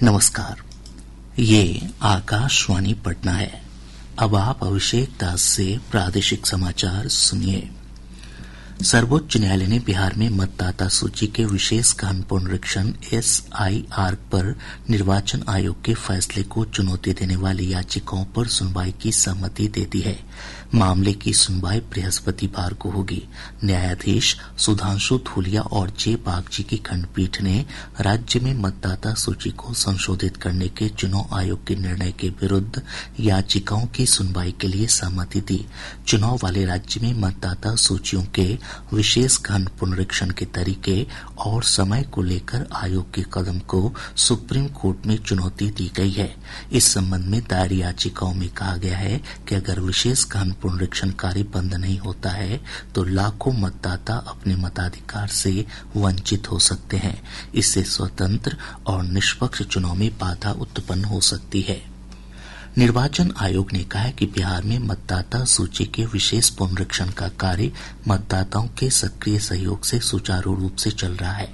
नमस्कार। ये आकाशवाणी पटना है। अब आप अभिषेक दास से प्रादेशिक समाचार सुनिए। सर्वोच्च न्यायालय ने बिहार में मतदाता सूची के विशेष गहन पुनरीक्षण SIR पर निर्वाचन आयोग के फैसले को चुनौती देने वाली याचिकाओं पर सुनवाई की सहमति दे दी है। मामले की सुनवाई बृहस्पतिवार को होगी। न्यायाधीश सुधांशु धूलिया और जे बागची की खंडपीठ ने राज्य में मतदाता सूची को संशोधित करने के चुनाव आयोग के निर्णय के विरुद्ध याचिकाओं की सुनवाई के लिए सहमति दी। चुनाव वाले राज्य में मतदाता सूचियों के विशेष गहन पुनरीक्षण के तरीके और समय को लेकर आयोग के कदम को सुप्रीम कोर्ट में चुनौती दी गई है। इस संबंध में दायर याचिकाओं में कहा गया है कि अगर विशेष गहन पुनरीक्षण कार्य बंद नहीं होता है तो लाखों मतदाता अपने मताधिकार से वंचित हो सकते हैं। इससे स्वतंत्र और निष्पक्ष चुनाव में बाधा उत्पन्न हो सकती है। निर्वाचन आयोग ने कहा है कि बिहार में मतदाता सूची के विशेष पुनरीक्षण का कार्य मतदाताओं के सक्रिय सहयोग से सुचारू रूप से चल रहा है।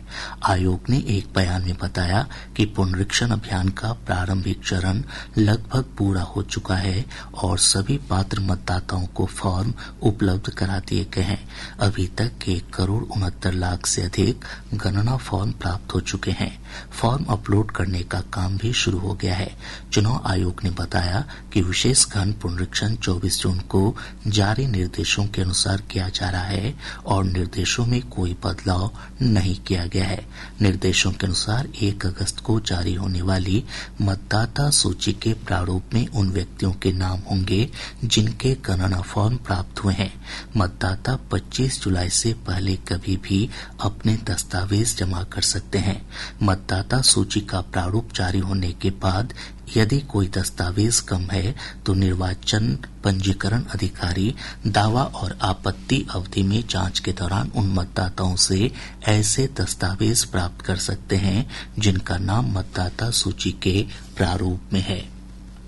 आयोग ने एक बयान में बताया कि पुनरीक्षण अभियान का प्रारंभिक चरण लगभग पूरा हो चुका है और सभी पात्र मतदाताओं को फॉर्म उपलब्ध करा दिए गए हैं। अभी तक 1,69,00,000 से अधिक गणना फॉर्म प्राप्त हो चुके हैं। फॉर्म अपलोड करने का काम भी शुरू हो गया है। चुनाव आयोग ने बताया कि विशेष गहन पुनरीक्षण 24 जून को जारी निर्देशों के अनुसार किया जा रहा है और निर्देशों में कोई बदलाव नहीं किया गया है। निर्देशों के अनुसार 1 अगस्त को जारी होने वाली मतदाता सूची के प्रारूप में उन व्यक्तियों के नाम होंगे जिनके गणना फॉर्म प्राप्त हुए हैं। मतदाता 25 जुलाई से पहले कभी भी अपने दस्तावेज जमा कर सकते हैं। मतदाता सूची का प्रारूप जारी होने के बाद यदि कोई दस्तावेज कम है तो निर्वाचन पंजीकरण अधिकारी दावा और आपत्ति अवधि में जांच के दौरान उन मतदाताओं से ऐसे दस्तावेज प्राप्त कर सकते हैं जिनका नाम मतदाता सूची के प्रारूप में है।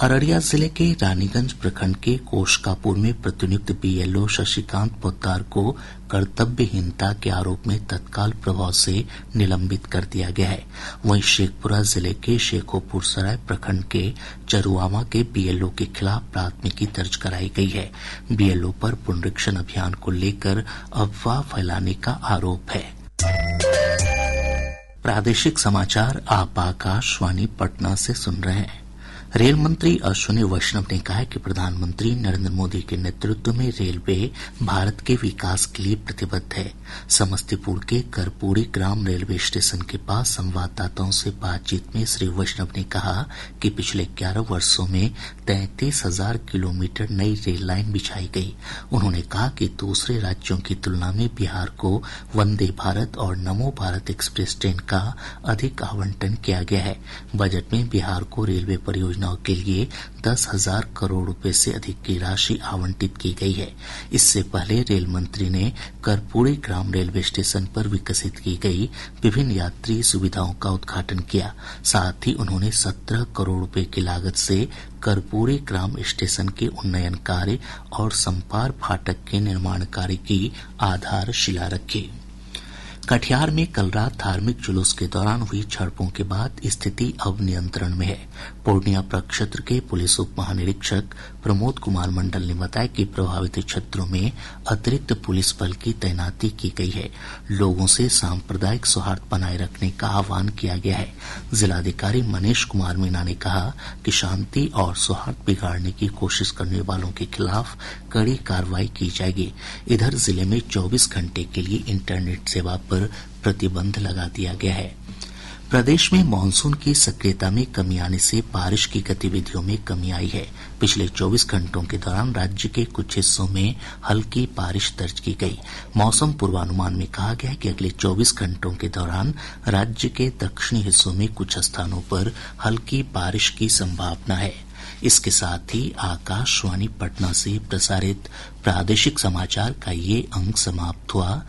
अररिया जिले के रानीगंज प्रखंड के कोशकापुर में प्रतिनियुक्त BLO शशिकांत पोद्दार को कर्तव्यहीनता के आरोप में तत्काल प्रभाव से निलंबित कर दिया गया है। वहीं शेखपुरा जिले के शेखोपुर सराय प्रखंड के चरुआवा के BLO के खिलाफ प्राथमिकी दर्ज कराई गई है। BLO पर पुनरीक्षण अभियान को लेकर अफवाह फैलाने का आरोप है। प्रादेशिक समाचार आप आकाशवाणी पटना से सुन रहे हैं। रेल मंत्री अश्विनी वैष्णव ने कहा है कि प्रधानमंत्री नरेंद्र मोदी के नेतृत्व में रेलवे भारत के विकास के लिए प्रतिबद्ध है। समस्तीपुर के कर्पूरी ग्राम रेलवे स्टेशन के पास संवाददाताओं से बातचीत में श्री वैष्णव ने कहा कि पिछले 11 वर्षों में 33,000 किलोमीटर नई रेल लाइन बिछाई गई। उन्होंने कहा कि दूसरे राज्यों की तुलना में बिहार को वंदे भारत और नमो भारत एक्सप्रेस ट्रेन का अधिक आवंटन किया गया है। बजट में बिहार को रेलवे परियोजना के लिए 10,000 करोड़ रुपए से अधिक की राशि आवंटित की गई है। इससे पहले रेल मंत्री ने कर्पूरी ग्राम रेलवे स्टेशन पर विकसित की गई विभिन्न यात्री सुविधाओं का उद्घाटन किया। साथ ही उन्होंने 17 करोड़ रुपए की लागत से कर्पूरी ग्राम स्टेशन के उन्नयन कार्य और संपार फाटक के निर्माण कार्य की आधारशिला रखी। कटिहार में कल रात धार्मिक जुलूस के दौरान हुई झड़पों के बाद स्थिति अब नियंत्रण में है। पूर्णिया प्रक्षेत्र के पुलिस उप महानिरीक्षक प्रमोद कुमार मंडल ने बताया कि प्रभावित क्षेत्रों में अतिरिक्त पुलिस बल की तैनाती की गई है। लोगों से सांप्रदायिक सौहार्द बनाए रखने का आह्वान किया गया है। जिलाधिकारी मनीष कुमार मीणा ने कहा कि शांति और सौहार्द बिगाड़ने की कोशिश करने वालों के खिलाफ कड़ी कार्रवाई की जाएगी। इधर जिले में 24 घंटे के लिए इंटरनेट सेवा पर प्रतिबंध लगा दिया गया है। प्रदेश में मानसून की सक्रियता में कमी आने से बारिश की गतिविधियों में कमी आई है। पिछले 24 घंटों के दौरान राज्य के कुछ हिस्सों में हल्की बारिश दर्ज की गई। मौसम पूर्वानुमान में कहा गया है कि अगले 24 घंटों के दौरान राज्य के दक्षिणी हिस्सों में कुछ स्थानों पर हल्की बारिश की संभावना है। इसके साथ ही आकाशवाणी पटना से प्रसारित प्रादेशिक समाचार का ये अंक समाप्त हुआ।